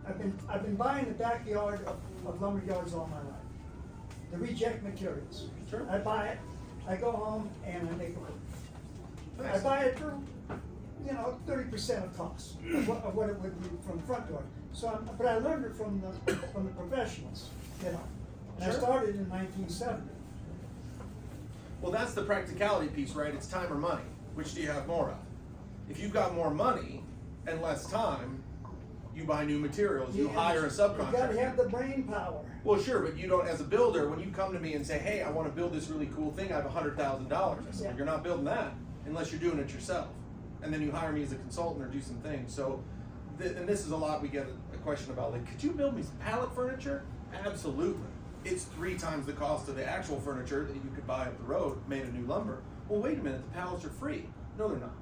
I've been buying the backyard of lumber yards all my life. The reject materials. Sure. I buy it, I go home, and I make it work. Nice. I buy it for, you know, 30% of cost of what it would be from the front door. So, but I learned it from the professionals, you know. And I Sure. started in 1970. Well, that's the practicality piece, right? It's time or money. Which do you have more of? If you've got more money and less time, you buy new materials, you hire a subcontractor. You gotta have the brain power. Well, sure, but you don't, as a builder, when you come to me and say, hey, I want to build this really cool thing, I have $100,000. I said, Yeah. well, you're not building that unless you're doing it yourself. And then you hire me as a consultant or do some things. So, and this is a lot we get a question about, like, could you build me some pallet furniture? Absolutely. It's 3 times the cost of the actual furniture that you could buy up the road made of new lumber. Well, wait a minute, the pallets are free. No, they're not.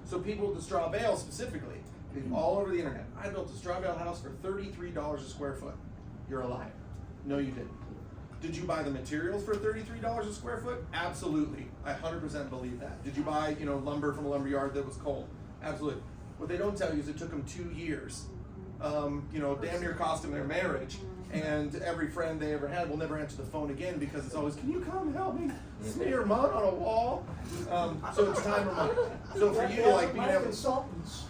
So people with the straw bale specifically, all over the internet, I built a straw bale house for $33 a square foot. You're a liar. No, you didn't. Did you buy the materials for $33 a square foot? Absolutely. I 100% believe that. Did you buy, lumber from a lumber yard that was cold? Absolutely. What they don't tell you is it took them 2 years you know, damn near cost them their marriage. And every friend they ever had will never answer the phone again because it's always, can you come help me smear mud on a wall? So it's time or money. So for you, like being my able consultants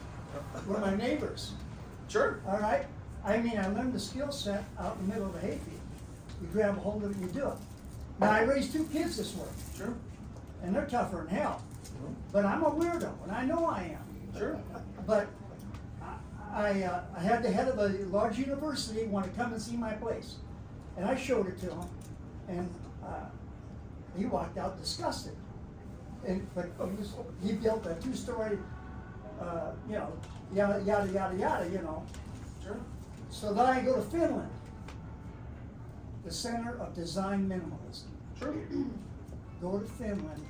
were my neighbors. Sure. All right? I mean, I learned the skill set out in the middle of the hayfield. You grab a hold of it and you do it. Now, I raised 2 kids this way. Sure. And they're tougher than hell. But I'm a weirdo, and I know I am. Sure. But I had the head of a large university want to come and see my place. And I showed it to him, and he walked out disgusted. But he built a 2-story, you know, yada, yada, yada, yada, you know. Sure. So then I go to Finland, the center of design minimalism. Sure. Go to Finland,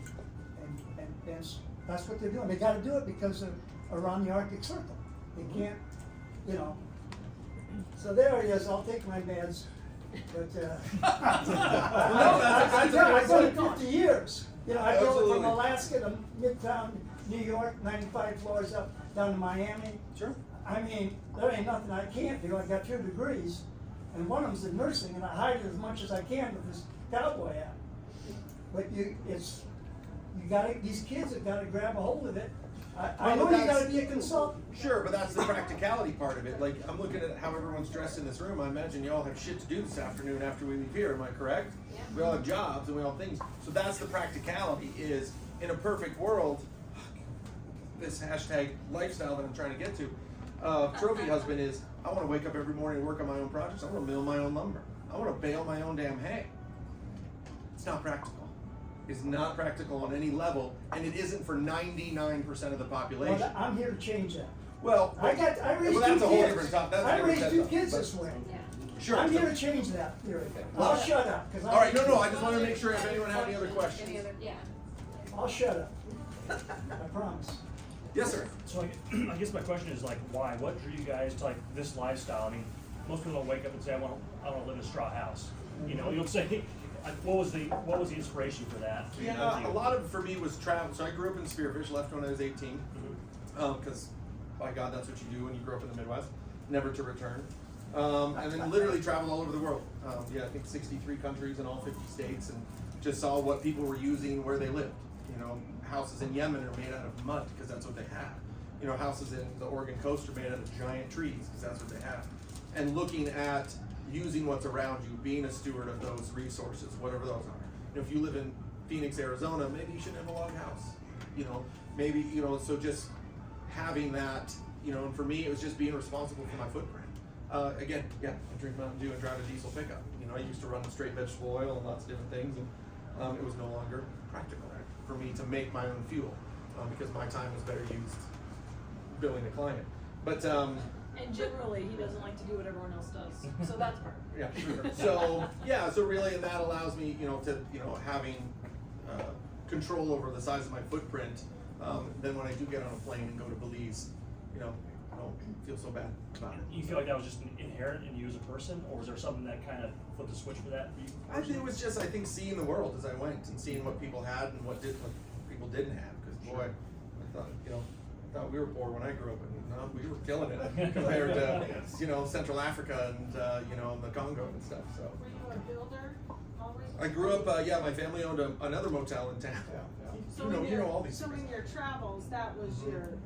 and that's what they're doing. They gotta do it because of around the Arctic Circle. They can't, you know. So there it is, I'll take my meds, but, I've done it 50 years. You know, I drove from Alaska to Midtown, New York, 95 floors up, down to Miami. Sure. I mean, there ain't nothing I can't do. I got 2 degrees, and one of them's in nursing, and I hide it as much as I can with this cowboy hat. But these kids have gotta grab a hold of it. I know you gotta be a consultant. Sure, but that's the practicality part of it. Like, I'm looking at how everyone's dressed in this room. I imagine you all have shit to do this afternoon after we leave here, am I correct? Yeah. We all have jobs and we all have things. So that's the practicality is, in a perfect world, this hashtag lifestyle that I'm trying to get to, trophy husband is, I wanna wake up every morning and work on my own projects. I wanna mill my own lumber. I wanna bale my own damn hay. It's not practical. It's not practical on any level, and it isn't for 99% of the population. Well, I'm here to change that. Well, I raised 2 that's a whole kids. different topic. That's a I different raised 2 topic, kids but- this way. Sure. I'm here to change that theory. Well, I'll shut up, cause All right, no, I just wanted to make sure if anyone had any other questions. Yeah. I'll shut up. I promise. Yes, sir. So I guess my question is like, why? What drew you guys to like this lifestyle? I mean, most people don't wake up and say, I want to live in a straw house. You know, you'll say, what was the inspiration for that? Yeah, a lot of it for me was travel. So I grew up in Spearfish, left when I was 18, because by God, that's what you do when you grow up in the Midwest, never to return. And then literally traveled all over the world. I think 63 countries in all 50 states, and just saw what people were using where they lived. You know, houses in Yemen are made out of mud because that's what they have. You know, houses in the Oregon coast are made out of giant trees because that's what they have. And looking at using what's around you, being a steward of those resources, whatever those are. You know, if you live in Phoenix, Arizona, maybe you shouldn't have a log house. You know, maybe, you know, so just having that, you know, and for me, it was just being responsible for my footprint. Again, yeah, I drink Mountain Dew and drive a diesel pickup. You know, I used to run straight vegetable oil and lots of different things, and it was no longer practical for me to make my own fuel because my time was better used billing the client. But And generally, he doesn't like to do what everyone else does, so that's part. yeah, sure. So really, and that allows me, you know, to, you know, having control over the size of my footprint. Then when I do get on a plane and go to Belize, you know, I don't feel so bad about it. You feel like that was just inherent in you as a person, or was there something that kind of flipped the switch for that for you? I think it was just, I think, seeing the world as I went and seeing what people had and what people didn't have. Because boy, I thought, you know, we were poor when I grew up, and we were killing it compared to, you know, Central Africa and you know, the Congo and stuff. So. Were you a builder always? I grew up, my family owned another motel in town. So You know all these so things. in your travels, that was your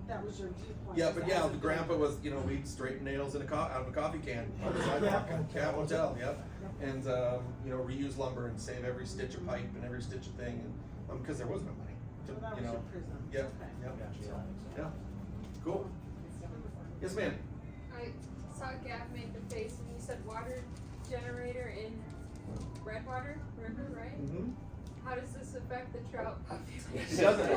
viewpoint. Yeah, but yeah, the grandpa was, you know, we'd straighten nails in out of a coffee can on the sidewalk at Cat Hotel, yep. And, you know, reuse lumber and save every stitch of pipe and every stitch of thing, and, cause there was no money. So that was you know. your prison. Yep, Okay. yep, yeah, cool. Yes, ma'am. I saw Gav make the face when you said water generator in Redwater River, right? Mm-hmm. How does this affect the trout population? It doesn't, no,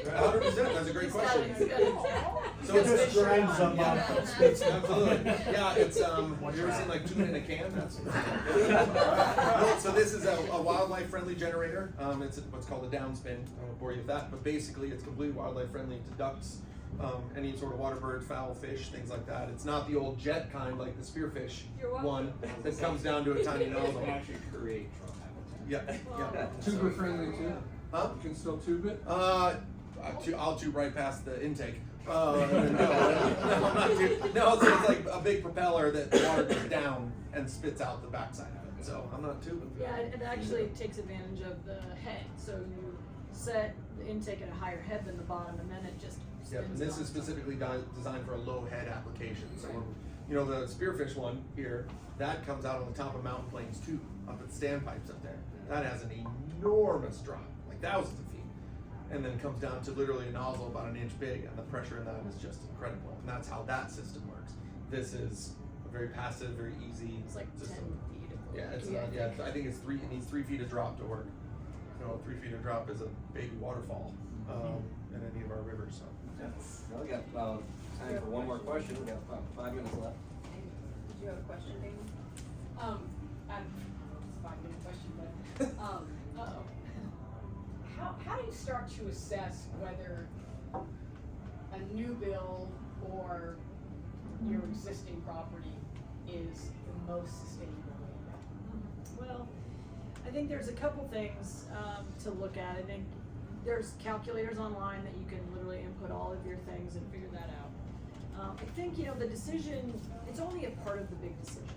100%, that's a great question. So It just grinds them up. Absolutely, yeah, it's, have you ever seen like tuna in a can? That's, no, so this is a wildlife friendly generator, it's what's called a downspin, I won't bore you with that, but basically it's completely wildlife friendly to ducks, any sort of water bird, fowl, fish, things like that. It's not the old jet kind like the spearfish one that comes down to a tiny nozzle. Actually create trout habitat. Yeah. Tuber friendly too? Huh? You can still tube it? I'll tube right past the intake. No, so it's like a big propeller that the water goes down and spits out the backside of it. So I'm not tubing. Yeah, it actually takes advantage of the head, so you set the intake at a higher head than the bottom, and then it just Yeah, and spins this it is on. specifically designed for a low head application. So, you know, the Spearfish one here, that comes out on the top of mountain plains too, up at standpipes up there. That has an enormous drop, like thousands of feet, and then comes down to literally a nozzle about an inch big, and the pressure in that is just incredible. And that's how that system works. This is a very passive, very easy It's like system. 10 feet. Yeah, it's not, yeah, I think it's it needs 3 feet of drop to work. You know, 3 feet of drop is a baby waterfall in any of our rivers. So. Yeah. Well, we got time for one more question. We got about 5 minutes left. Did you have a question, Dana? It's a 5-minute question, but, uh-oh. How do you start to assess whether a new build or your existing property is the most sustainable way? Well, I think there's a couple things to look at. I think there's calculators online that you can literally input all of your things and figure that out. I think, you know, the decision, it's only a part of the big decision,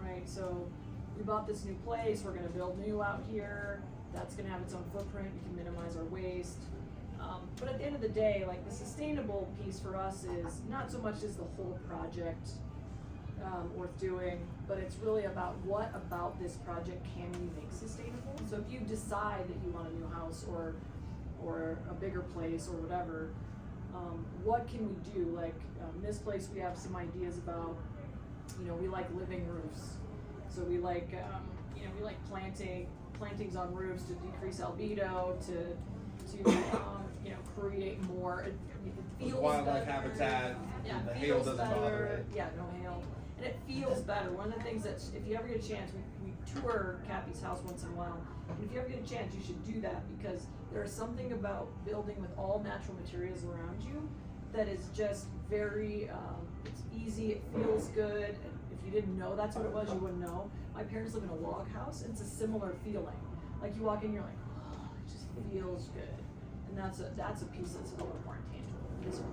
right? So we bought this new place, we're gonna build new out here, that's gonna have its own footprint, we can minimize our waste. But at the end of the day, like the sustainable piece for us is not so much is the whole project worth doing, but it's really about what about this project can we make sustainable. So if you decide that you want a new house or a bigger place or whatever, what can we do? Like this place, we have some ideas about. You know, we like living roofs, so we like we like plantings on roofs to decrease albedo, to create more. It feels wildlife better. habitat. Yeah, The it hail feels doesn't better. bother it. Yeah, no hail, and it feels better. One of the things that if you ever get a chance, we tour Cappie's house once in a while, and if you ever get a chance, you should do that because there is something about building with all natural materials around you that is just very. It's easy. It feels good. And if you didn't know that's what it was, you wouldn't know. My parents live in a log house, and it's a similar feeling. Like you walk in, you're like, oh, it just feels good. And that's a piece that's a little more intangible.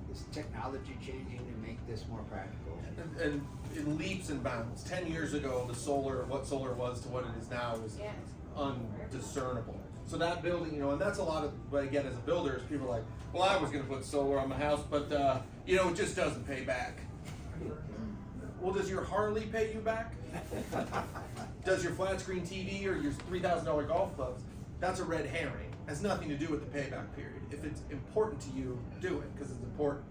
Is technology changing to make this more practical? And in leaps and bounds. 10 years ago, what solar was to what it is now is undiscernible. So that building, you know, and that's a lot of, but again, as a builder, is people are like, well, I was going to put solar on my house, but you know, it just doesn't pay back. Well, does your Harley pay you back? Does your flat screen TV or your $3,000 golf clubs? That's a red herring. Has nothing to do with the payback period. If it's important to you, do it because it's important.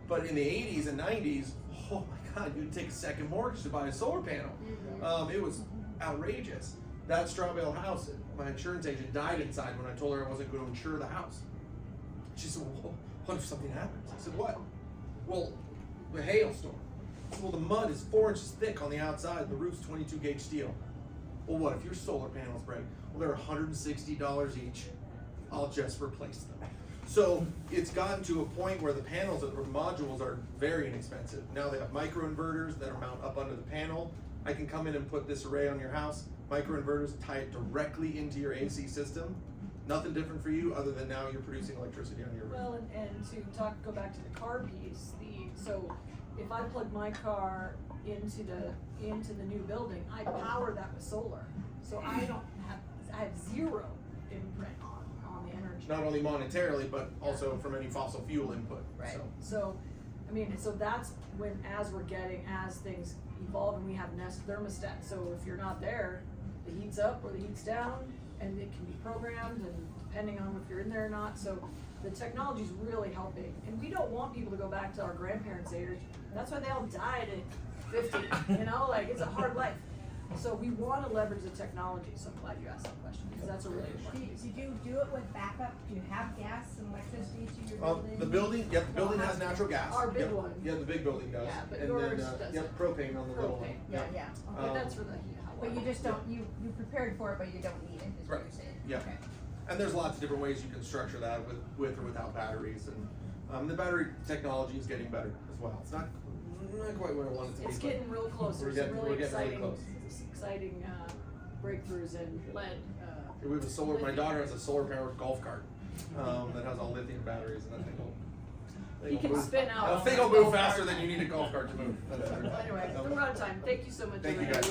But in the 80s and 90s, oh my God, you'd take a second mortgage to buy a solar panel. It was outrageous. That straw bale house, my insurance agent died inside when I told her I wasn't going to insure the house. She said, well, what if something happens? I said, what? Well, the hailstorm. I said, well, the mud is 4 inches thick on the outside and the roof's 22 gauge steel. Well, what if your solar panels break? Well, they're $160 each. I'll just replace them. So it's gotten to a point where the panels or modules are very inexpensive. Now they have microinverters that are mounted up under the panel. I can come in and put this array on your house. Microinverters tie it directly into your AC system. Nothing different for you other than now you're producing electricity on your roof. Well, and to go back to the car piece, so if I plug my car into the new building, I power that with solar. So I have zero imprint on the energy. Not only monetarily, but also from any fossil fuel input. Right. So I mean, so that's when as things evolve and we have Nest thermostats. So if you're not there, the heat's up or the heat's down, and it can be programmed, and depending on if you're in there or not. So the technology is really helping, and we don't want people to go back to our grandparents' age. That's why they all died at 50. You know, like it's a hard life. So we want to leverage the technology. So I'm glad you asked that question because that's a really important piece. Did you do it with backup? Do you have gas and electricity to your building? The building has natural gas. Our big one. Yeah, the big building does. Yeah, but and yours then, doesn't. propane on the little one. Yeah. But that's for the heat. But you just don't, you prepared for it, but you don't need it, is what you're saying? Yeah. Okay. And there's lots of different ways you can structure that with or without batteries, and the battery technology is getting better as well. It's not quite where I want it to be. It's getting real close. We're There's some getting really really close. exciting breakthroughs in lead. We have a solar. My daughter has a solar-powered golf cart that has all lithium batteries, and I think, well, You can spin out. The thing will move faster than you need a golf cart to move. Anyway, we're out of time. Thank you so much. Thank you, everybody.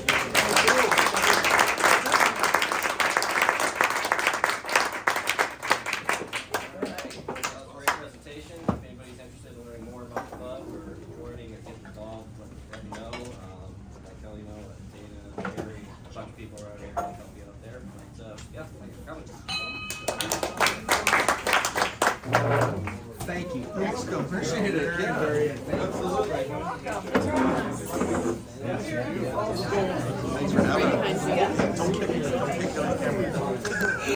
Great presentation. If anybody's interested in learning more about the club or joining or getting involved, let me know. Like Kelly know, Dana, Gary, a bunch of people around here can help you out there. But yeah, thanks for coming. Thank you. Appreciate it. Yeah. Absolutely. You're welcome.